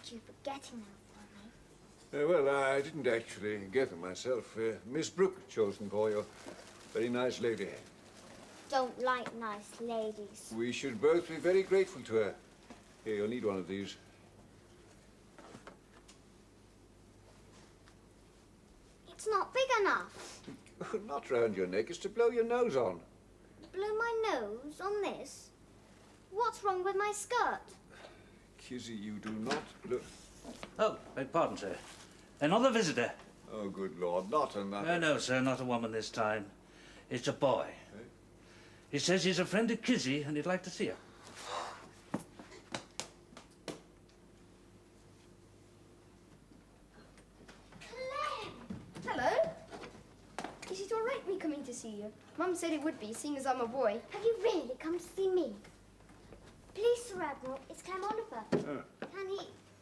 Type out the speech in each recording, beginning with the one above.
thank you for getting them for me. Well, I didn't actually get them myself. Miss Brooke chose them for you. Very nice lady. Don't like nice ladies. We should both be very grateful to her. Here, you'll need one of these. It's not big enough. Not round your neck. It's to blow your nose on. Blow my nose on this? What's wrong with my skirt? Kizzy, you do not look... Oh, beg pardon, sir. Another visitor? Oh, good Lord, not another. No, no, sir, not a woman this time. It's a boy. Eh? He says he's a friend of Kizzy and he'd like to see her. Hello. Is it all right me coming to see you? Mum said it would be, seeing as I'm a boy. Have you really come to see me? Please, Sir Admiral, it's Clem Oliver.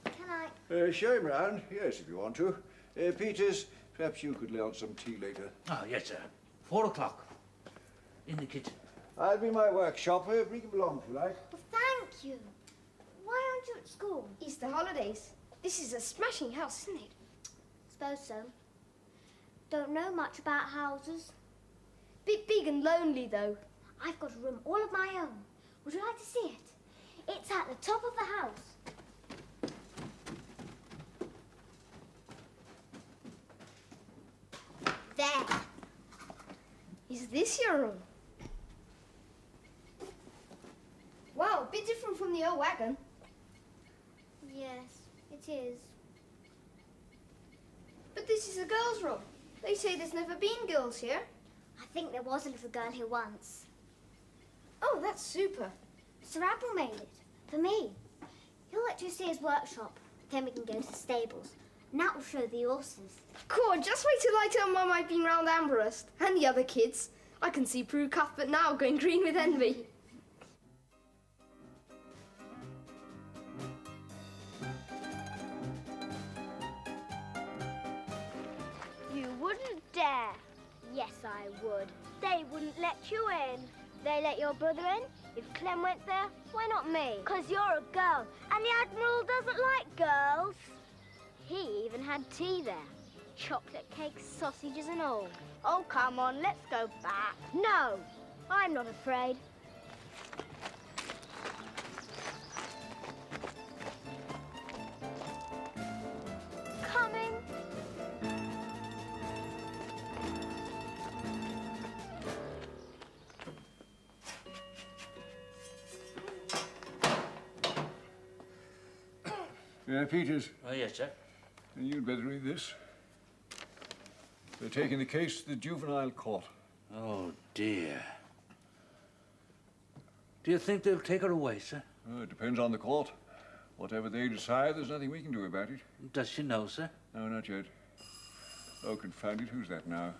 Can I... show him round. Yes, if you want to. Peters, perhaps you could lay on some tea later. Oh, yes, sir. 4 o'clock. In the kitchen. I'll be in my workshop. Bring him along if you like. Well, thank you. Why aren't you at school? Easter holidays. This is a smashing house, isn't it? Suppose so. Don't know much about houses. Bit big and lonely, though. I've got a room all of my own. Would you like to see it? It's at the top of the house. There. Is this your room? Wow, a bit different from the old wagon. Yes, it is. But this is a girl's room. They say there's never been girls here. I think there was a little girl here once. Oh, that's super. Sir Admiral made it. For me. He'll let you see his workshop. Then we can go to the stables. And that will show the horses. Cool, just wait till I tell Mum I've been round Amberhurst. And the other kids. I can see Prue Cuthbert now going green with envy. You wouldn't dare. Yes, I would. They wouldn't let you in. They let your brother in? If Clem went there, why not me? 'Cause you're a girl, and the Admiral doesn't like girls. He even had tea there. Chocolate cakes, sausages and all. Oh, come on, let's go back. No, I'm not afraid. Coming. Peters. Oh, yes, sir. You'd better read this. They're taking the case to the juvenile court. Oh, dear. Do you think they'll take her away, sir? Oh, it depends on the court. Whatever they decide, there's nothing we can do about it. Does she know, sir? No, not yet. Oh, confound it, who's that now?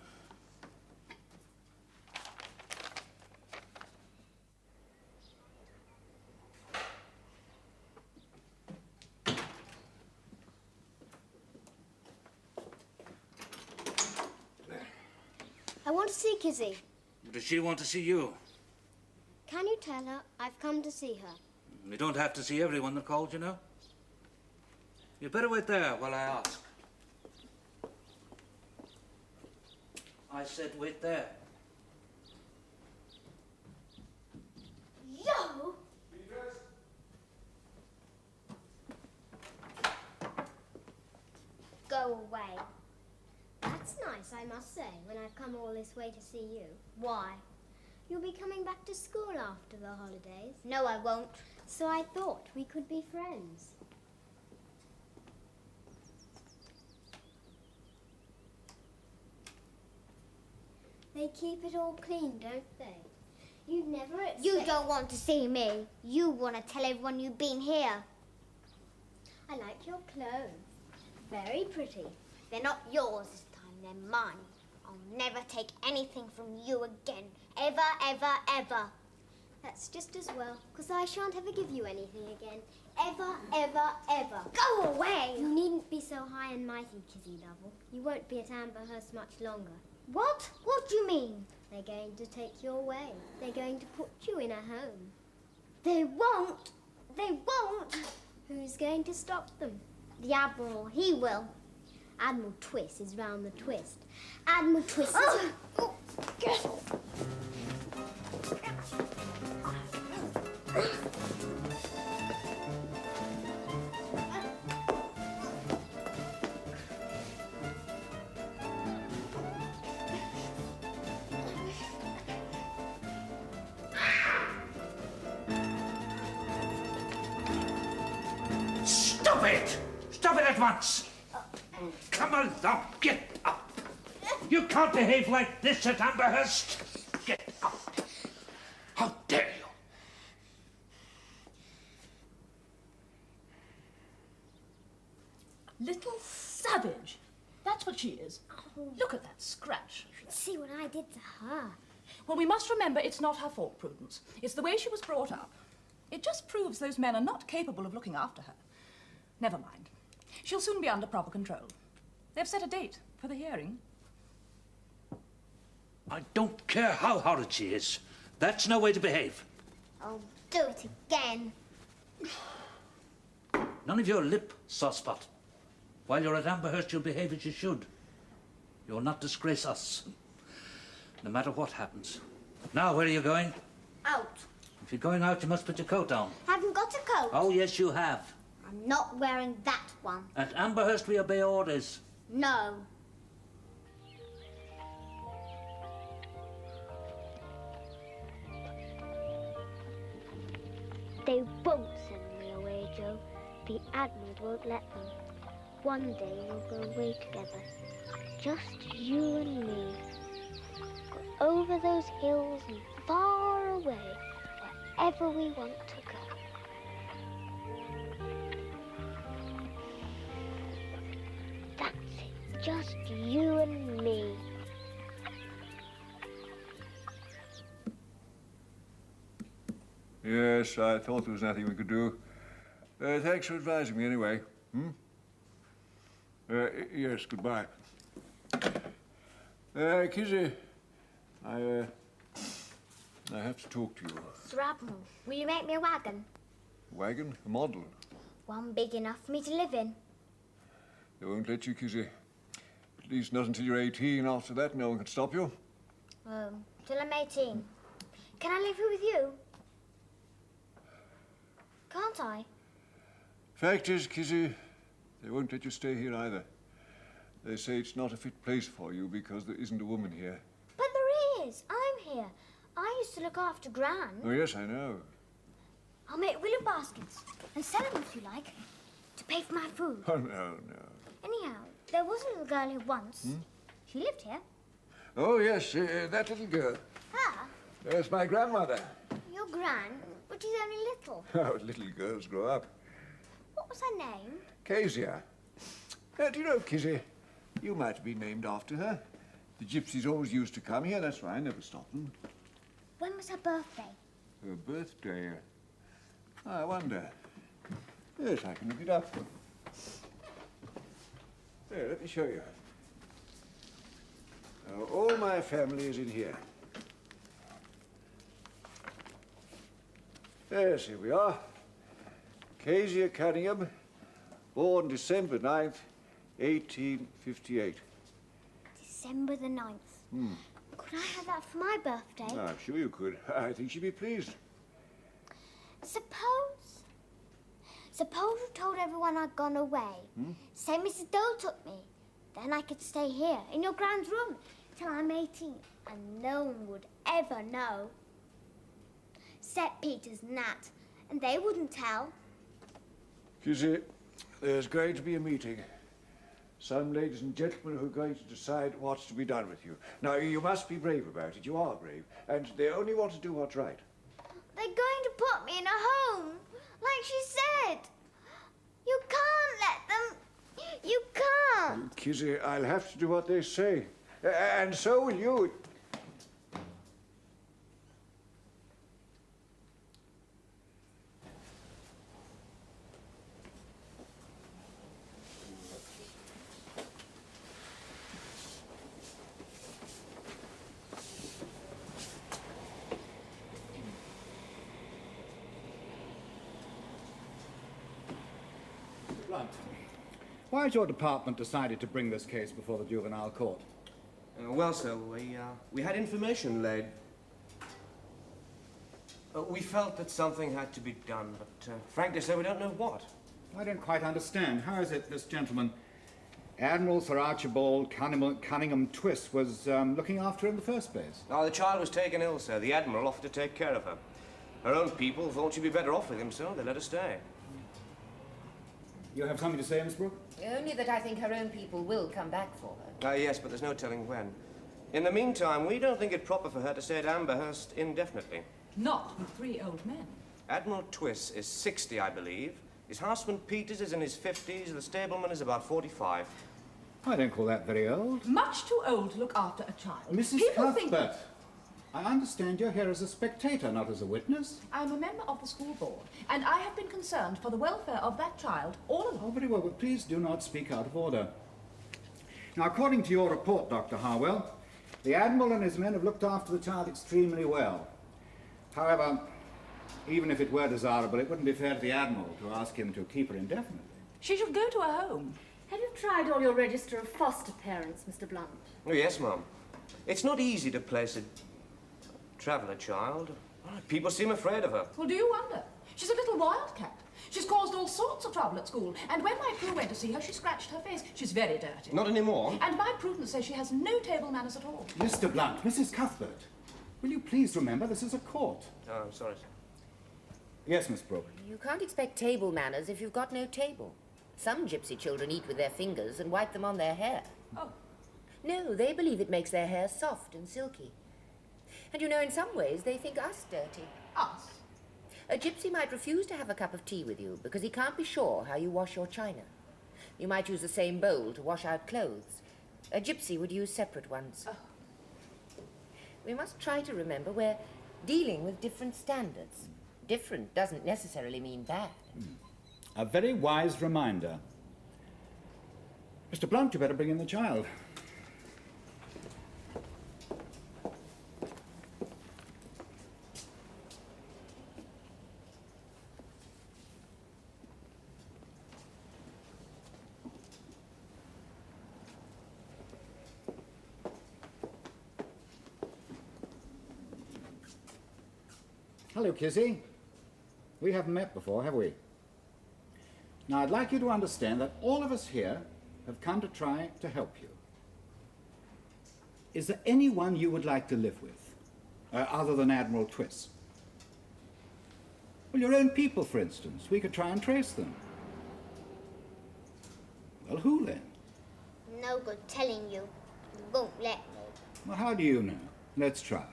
I want to see Kizzy. Does she want to see you? Can you tell her I've come to see her? You don't have to see everyone that called, you know. You better wait there while I ask. I said wait there. Yo! Go away. That's nice, I must say, when I've come all this way to see you. Why? You'll be coming back to school after the holidays. No, I won't. So I thought we could be friends. They keep it all clean, don't they? You'd never expect... You don't want to see me. You want to tell everyone you've been here. I like your clothes. Very pretty. They're not yours this time, they're mine. I'll never take anything from you again. Ever, ever, ever. That's just as well, because I shan't ever give you anything again. Ever, ever, ever. Go away! You needn't be so high and mighty, Kizzy Lovell. You won't be at Amberhurst much longer. What? What do you mean? They're going to take you away. They're going to put you in a home. They won't! They won't! Who's going to stop them? The Admiral, he will. Admiral Twist is round the twist. Admiral Twist is... Oh. Stop it! Stop it at once! Come along, get up! You can't behave like this at Amberhurst! Get up! How dare you! Little savage. That's what she is. Look at that scratch. You should see what I did to her. Well, we must remember it's not her fault, Prudence. It's the way she was brought up. It just proves those men are not capable of looking after her. Never mind. She'll soon be under proper control. They've set a date for the hearing. I don't care how horrid she is. That's no way to behave. Oh, do it again. None of your lip, Sawspot. While you're at Amberhurst, you'll behave as you should. You'll not disgrace us, no matter what happens. Now, where are you going? Out. If you're going out, you must put your coat on. Haven't got a coat. Oh, yes, you have. I'm not wearing that one. At Amberhurst, we obey orders. No. They won't send me away, Joe. The Admiral won't let them. One day we'll go away together. Just you and me. Go over those hills and far away, wherever we want to go. That's it. Just you and me. Yes, I thought there was nothing we could do. Thanks for advising me anyway. Yes, goodbye. Kizzy, I have to talk to you. Sir Admiral, will you make me a wagon? Wagon? A model? One big enough for me to live in. They won't let you, Kizzy. At least not until you're 18. After that, no one can stop you. Till I'm 18. Can I live here with you? Can't I? Fact is, Kizzy, they won't let you stay here either. They say it's not a fit place for you because there isn't a woman here. But there is. I'm here. I used to look after Gran. Oh, yes, I know. I'll make willow baskets and sell them if you like, to pay for my food. Oh, no, no. Anyhow, there was a little girl here once. She lived here. Oh, yes, that little girl. Her? That's my grandmother. Your Gran? But she's only little. Oh, little girls grow up. What was her name? Kezia. Do you know, Kizzy, you might be named after her. The gypsies always used to come here, that's why I never stopped them. When was her birthday? Her birthday? I wonder. Yes, I can look it up. Here, let me show you. All my family is in here. Yes, here we are. Kezia Cunningham, born December 9th, 1858. December the 9th. Could I have that for my birthday? I'm sure you could. I think she'd be pleased. Suppose you told everyone I'd gone away. Say Mrs. Dole took me. Then I could stay here, in your Gran's room, till I'm 18, and no one would ever know. Except Peters and Nat, and they wouldn't tell. Kizzy, there's going to be a meeting. Some ladies and gentlemen who are going to decide what's to be done with you. Now, you must be brave about it. You are brave. And they only want to do what's right. They're going to put me in a home, like she said. You can't let them. You can't. Kizzy, I'll have to do what they say. And so will you. Why has your department decided to bring this case before the juvenile court? Well, sir, we had information laid. We felt that something had to be done, but frankly, sir, we don't know what. I don't quite understand. How is it this gentleman, Admiral Sir Archibald Cunningham Twist, was looking after her in the first place? Oh, the child was taken ill, sir. The Admiral offered to take care of her. Her own people thought she'd be better off with him, so they let her stay. You have something to say, Miss Brooke? Only that I think her own people will come back for her. Yes, but there's no telling when. In the meantime, we don't think it proper for her to stay at Amberhurst indefinitely. Not with 3 old men. Admiral Twist is 60, I believe. His husband Peters is in his 50s. The stableman is about 45. I don't call that very old. Much too old to look after a child. Mrs. People think Cuthbert, I understand you're here as a spectator, not as a witness. I'm a member of the school board, and I have been concerned for the welfare of that child all along. Oh, very well, but please do not speak out of order. Now, according to your report, Dr. Harwell, the Admiral and his men have looked after the child extremely well. However, even if it were desirable, it wouldn't be fair to the Admiral to ask him to keep her indefinitely. She should go to a home. Have you tried all your register of foster parents, Mr. Blunt? Oh, yes, Mum. It's not easy to place a traveller child. People seem afraid of her. Well, do you wonder? She's a little wildcat. She's caused all sorts of trouble at school, and when my crew went to see her, she scratched her face. She's very dirty. Not anymore. And my prudence says she has no table manners at all. Mr. Blunt, Mrs. Cuthbert, will you please remember this is a court? Oh, I'm sorry, sir. Yes, Miss Brooke. You can't expect table manners if you've got no table. Some gypsy children eat with their fingers and wipe them on their hair. Oh. No, they believe it makes their hair soft and silky. And you know, in some ways, they think us dirty. Us? A gypsy might refuse to have a cup of tea with you because he can't be sure how you wash your china. You might use the same bowl to wash out clothes. A gypsy would use separate ones. Oh. We must try to remember we're dealing with different standards. Different doesn't necessarily mean bad. A very wise reminder. Mr. Blunt, you better bring in the child. Hello, Kizzy. We haven't met before, have we? Now, I'd like you to understand that all of us here have come to try to help you. Is there anyone you would like to live with, other than Admiral Twist? Well, your own people, for instance. We could try and trace them. Well, who then? No good telling you. You won't let me. Well, how do you know? Let's try.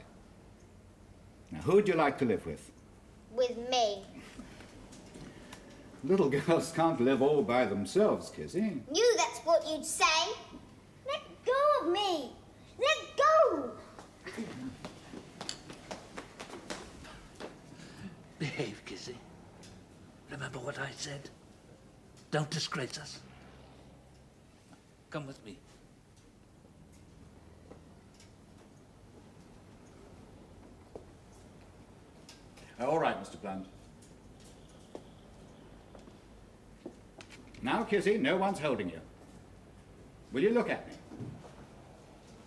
Now, who would you like to live with? With me. Little girls can't live all by themselves, Kizzy. You, that's what you'd say. Let go of me. Let go. Behave, Kizzy. Remember what I said. Don't disgrace us. Come with me. All right, Mr. Blunt. Now, Kizzy, no one's holding you. Will you look at me?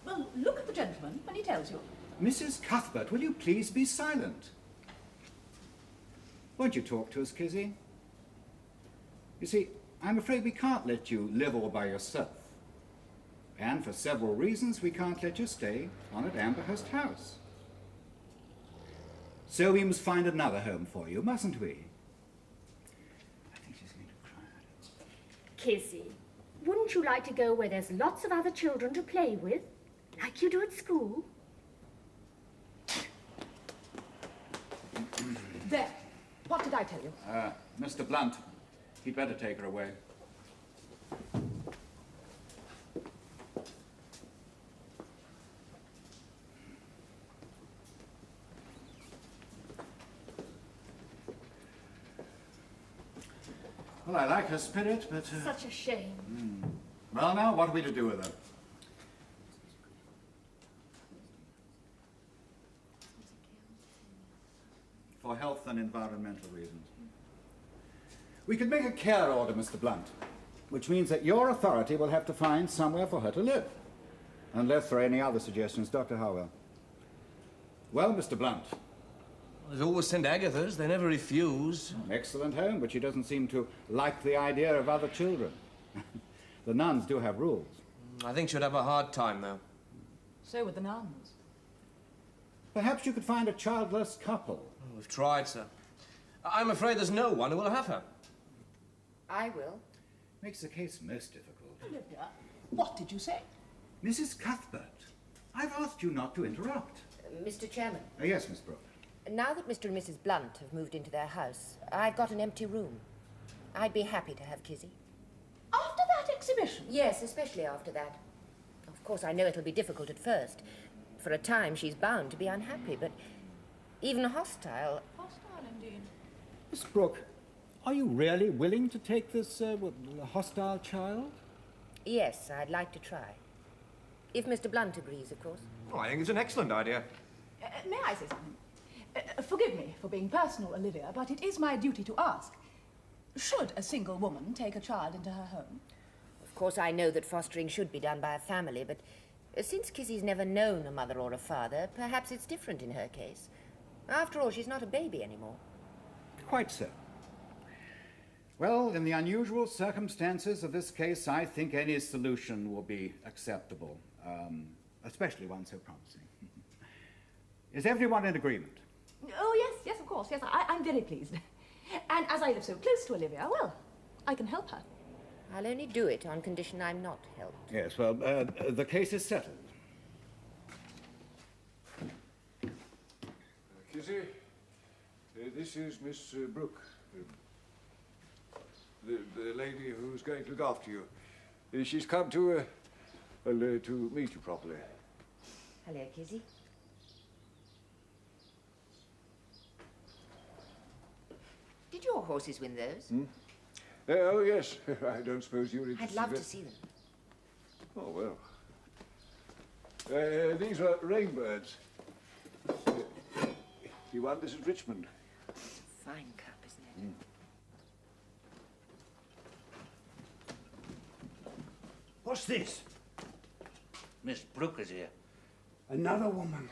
Well, look at the gentleman when he tells you. Mrs. Cuthbert, will you please be silent? Won't you talk to us, Kizzy? You see, I'm afraid we can't let you live all by yourself. And for several reasons, we can't let you stay on at Amberhurst House. So we must find another home for you, mustn't we? I think she's going to cry. Kizzy, wouldn't you like to go where there's lots of other children to play with, like you do at school? There. What did I tell you? Mr. Blunt, he'd better take her away. Well, I like her spirit, but... Such a shame. Well, now, what are we to do with her? For health and environmental reasons. We could make a care order, Mr. Blunt. which means that your authority will have to find somewhere for her to live. Unless there are any other suggestions, Dr. Harwell. Well, Mr. Blunt. There's always St. Agatha's. They never refuse. An excellent home, but she doesn't seem to like the idea of other children. The nuns do have rules. I think she'd have a hard time, though. So would the nuns. Perhaps you could find a childless couple. We've tried, sir. I'm afraid there's no one who will have her. I will. Makes the case most difficult. Olivia, what did you say? Mrs. Cuthbert, I've asked you not to interrupt. Mr. Chairman. Yes, Miss Brooke. Now that Mr. and Mrs. Blunt have moved into their house, I've got an empty room. I'd be happy to have Kizzy. After that exhibition? Yes, especially after that. Of course, I know it'll be difficult at first. For a time, she's bound to be unhappy, but even hostile. Hostile, indeed. Miss Brooke, are you really willing to take this hostile child? Yes, I'd like to try. If Mr. Blunt agrees, of course. Oh, I think it's an excellent idea. May I say something? Forgive me for being personal, Olivia, but it is my duty to ask. Should a single woman take a child into her home? Of course, I know that fostering should be done by a family, but since Kizzy's never known a mother or a father, perhaps it's different in her case. After all, she's not a baby anymore. Quite so. Well, in the unusual circumstances of this case, I think any solution will be acceptable, especially one so promising. Is everyone in agreement? Oh, yes, of course, yes. I'm very pleased. And as I live so close to Olivia, well, I can help her. I'll only do it on condition I'm not helped. Yes, well, the case is settled. Kizzy, this is Miss Brooke, the lady who's going to look after you. She's come to meet you properly. Hello, Kizzy. Did your horses win those? Hmm? Oh, yes. I don't suppose you're interested. I'd love to see them. Oh, well. These are rainbirds. He won this at Richmond. It's a fine cup, isn't it? What's this? Miss Brooke is here. Another woman.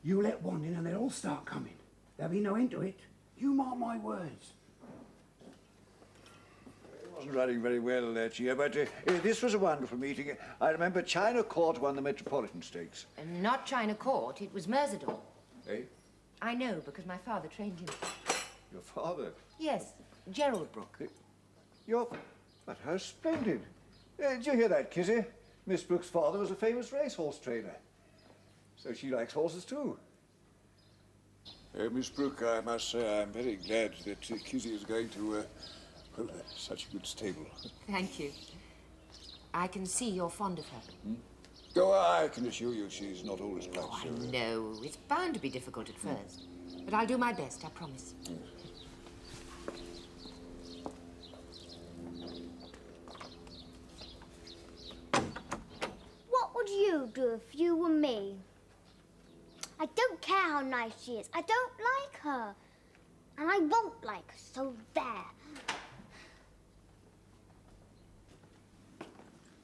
You let one in and they'll all start coming. There'll be no end to it. You mark my words. It wasn't running very well that year, but this was a wonderful meeting. I remember China Court won the Metropolitan Stakes. And not China Court, it was Merseydown. Eh? I know, because my father trained him. Your father? Yes, Gerald Brooke. But how splendid. Did you hear that, Kizzy? Miss Brooke's father was a famous racehorse trainer. So she likes horses too. Miss Brooke, I must say I'm very glad that Kizzy is going to, such a good stable. Thank you. I can see you're fond of her. Hmm? Oh, I can assure you she's not always quite so. I know. It's bound to be difficult at first. But I'll do my best, I promise. Yes. What would you do if you were me? I don't care how nice she is. I don't like her. And I won't like her, so there.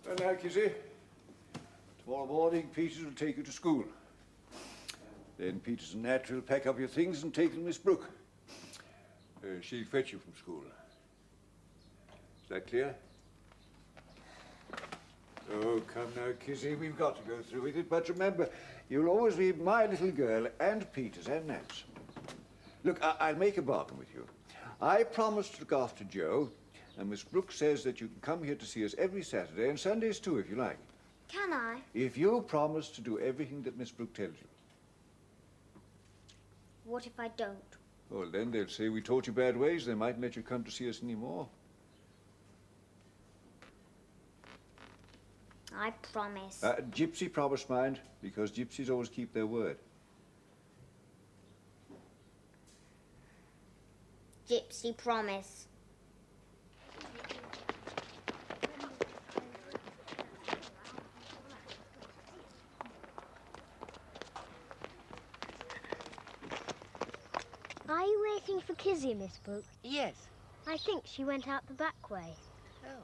Well, now, Kizzy, tomorrow morning Peters will take you to school. Then Peters and Nat will pack up your things and take them to Miss Brooke. She'll fetch you from school. Is that clear? Oh, come now, Kizzy, we've got to go through with it. But remember, you'll always be my little girl and Peters and Nat's. Look, I'll make a bargain with you. I promise to look after Joe, and Miss Brooke says that you can come here to see us every Saturday and Sundays too, if you like. Can I? If you promise to do everything that Miss Brooke tells you. What if I don't? Well, then they'll say we taught you bad ways. They mightn't let you come to see us anymore. I promise. Gypsy promised, mind, because gypsies always keep their word. Gypsy promise. Are you waiting for Kizzy, Miss Brooke? Yes. I think she went out the back way. Oh.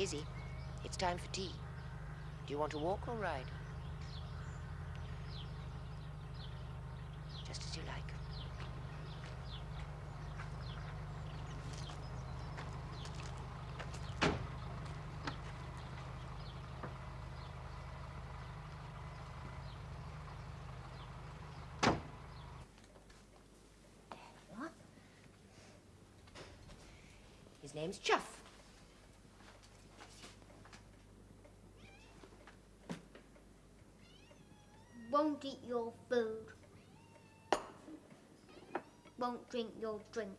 Kizzy, it's time for tea. Do you want to walk or ride? Just as you like. His name's Chuff. Won't eat your food. Won't drink your drink.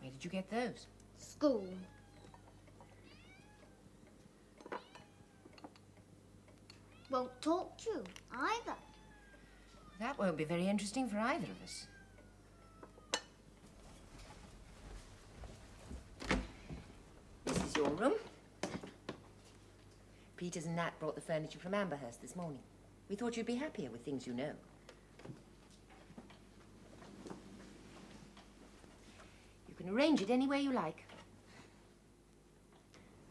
Where did you get those? School. Won't talk to you either. That won't be very interesting for either of us. This is your room. Peters and Nat brought the furniture from Amberhurst this morning. We thought you'd be happier with things you know. You can arrange it any way you like.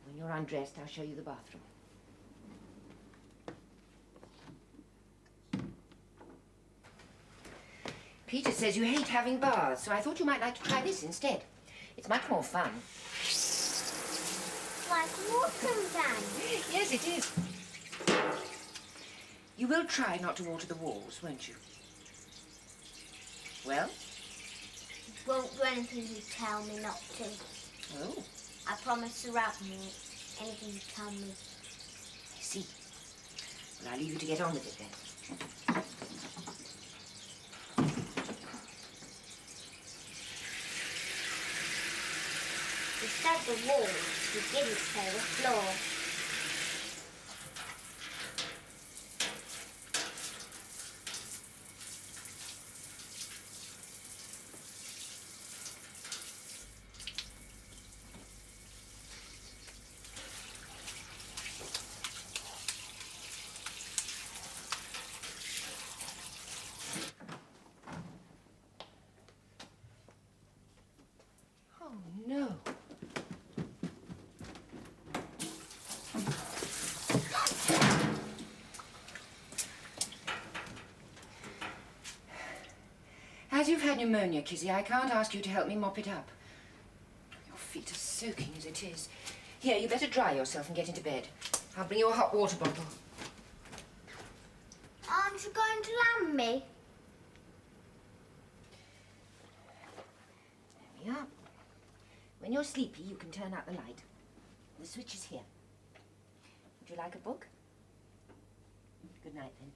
When you're undressed, I'll show you the bathroom. Peter says you hate having baths, so I thought you might like to try this instead. It's much more fun. Like watering can. Yes, it is. You will try not to water the walls, won't you? Well? Won't do anything you tell me not to. Oh. I promise to wrap me anything you tell me. I see. Well, I'll leave you to get on with it then. You said the walls, you didn't say the floor. Oh, no. As you've had pneumonia, Kizzy, I can't ask you to help me mop it up. Your feet are soaking as it is. Here, you better dry yourself and get into bed. I'll bring you a hot water bottle. Aren't you going to land me? There we are. When you're sleepy, you can turn out the light. The switch is here. Would you like a book? Good night, then.